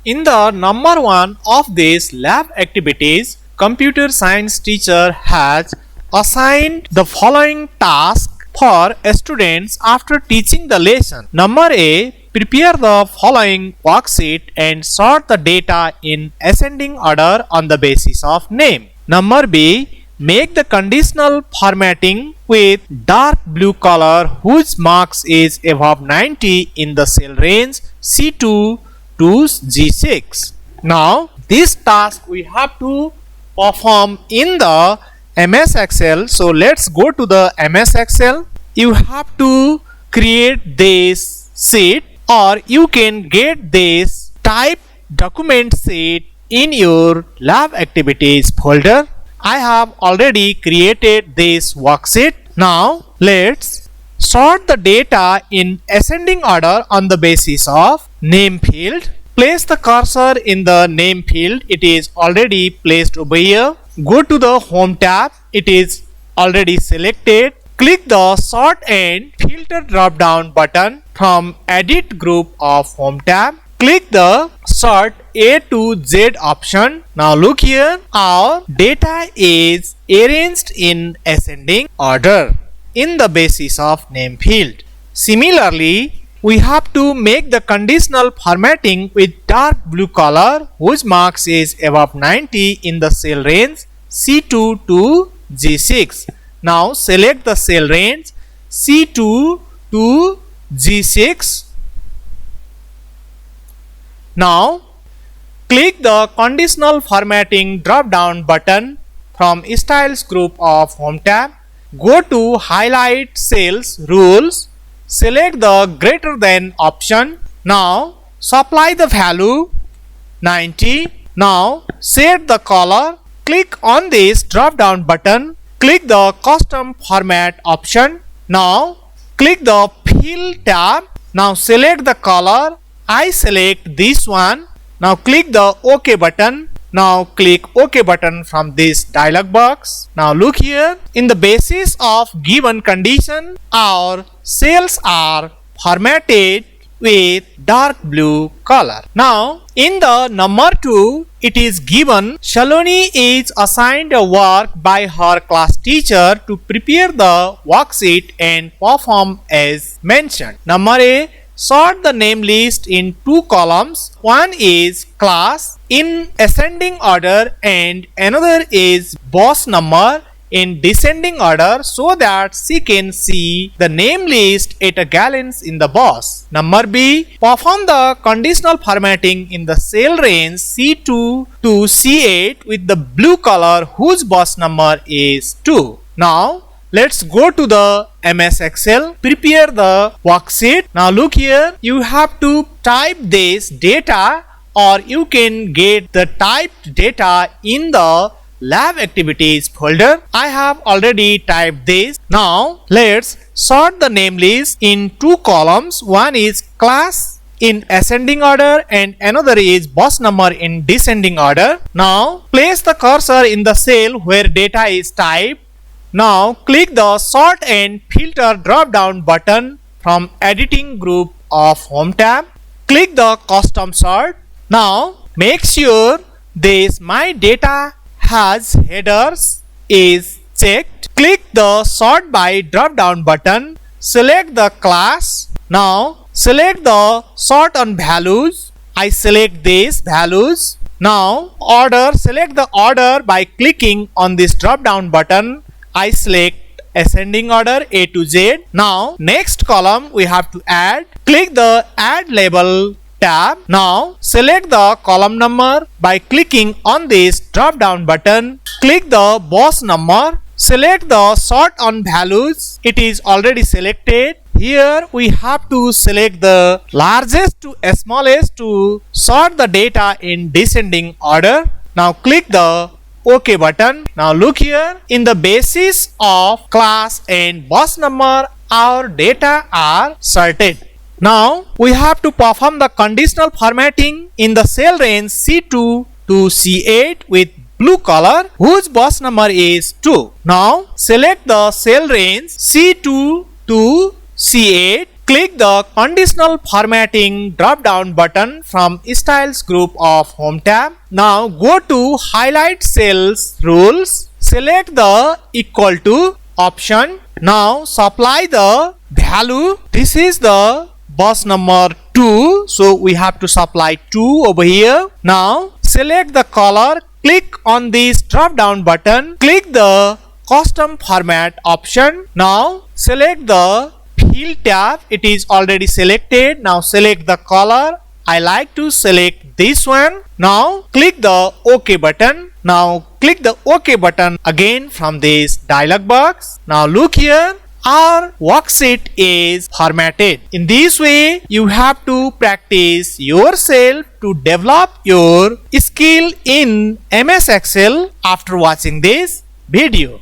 In the number one of these lab activities, computer science teacher has assigned the following task for students after teaching the lesson. Number A. Prepare the following worksheet and sort the data in ascending order on the basis of name. Number B. Make the conditional formatting with dark blue color whose marks is above 90 in the cell range C2 to G6. Now this task we have to perform in the MS Excel. So let's go to the MS Excel. You have to create this sheet, or you can get this type document sheet in your lab activities folder. I have already created this worksheet. Now let's sort the data in ascending order on the basis of name field. Place the cursor in the name field. It is already placed over here. Go to the home tab. It is already selected. Click the sort and filter drop down button from edit group of home tab. Click the sort A to Z option. Now look here, our data is arranged in ascending order in the basis of name field. Similarly, we have to make the conditional formatting with dark blue color whose marks is above 90 in the cell range C2 to G6. Now select the cell range C2 to G6. Now click the conditional formatting drop down button from styles group of home tab. Go to highlight cells rules. Select the greater than option. Now supply the value 90. Now set the color. Click on this drop down button. Click the custom format option. Now click the fill tab. Now select the color. I select this one. Now click the OK button. Now click OK button from this dialog box. Now look here. In the basis of given condition, our cells are formatted with dark blue color. Now in the number 2, it is given Shaloni is assigned a work by her class teacher to prepare the worksheet and perform as mentioned. Number A. Sort the name list in 2 columns. One is class in ascending order and another is boss number in descending order so that she can see the name list at a glance in the boss. Number B. Perform the conditional formatting in the cell range C2 to C8 with the blue color whose boss number is 2. Now let's go to the MS Excel. Prepare the worksheet. Now look here. You have to type this data, or you can get the typed data in the lab activities folder. I have already typed this. Now let's sort the name list in 2 columns. One is class in ascending order and another is boss number in descending order. Now place the cursor in the cell where data is typed. Now click the sort and filter drop down button from editing group of home tab. Click the custom sort. Now make sure this my data has headers is checked. Click the sort by drop down button. Select the class. Now select the sort on values. I select these values. Now order. Select the order by clicking on this drop down button. I select ascending order A to Z. Now next column we have to add. Click the add label tab. Now select the column number by clicking on this drop down button. Click the boss number. Select the sort on values. It is already selected. Here we have to select the largest to smallest to sort the data in descending order. Now click the OK button. Now look here. In the basis of class and boss number, our data are sorted. Now we have to perform the conditional formatting in the cell range C2 to C8 with blue color whose boss number is 2. Now select the cell range C2 to C8. Click the Conditional Formatting drop-down button from Styles group of Home tab. Now go to Highlight Cells Rules. Select the Equal to option. Now supply the value. This is the bus number 2. So we have to supply 2 over here. Now select the color. Click on this drop-down button. Click the Custom Format option. Now select the Fill tab. It is already selected. Now select the color. I like to select this one. Now click the OK button. Now click the OK button again from this dialog box. Now look here. Our worksheet is formatted. In this way, you have to practice yourself to develop your skill in MS Excel after watching this video.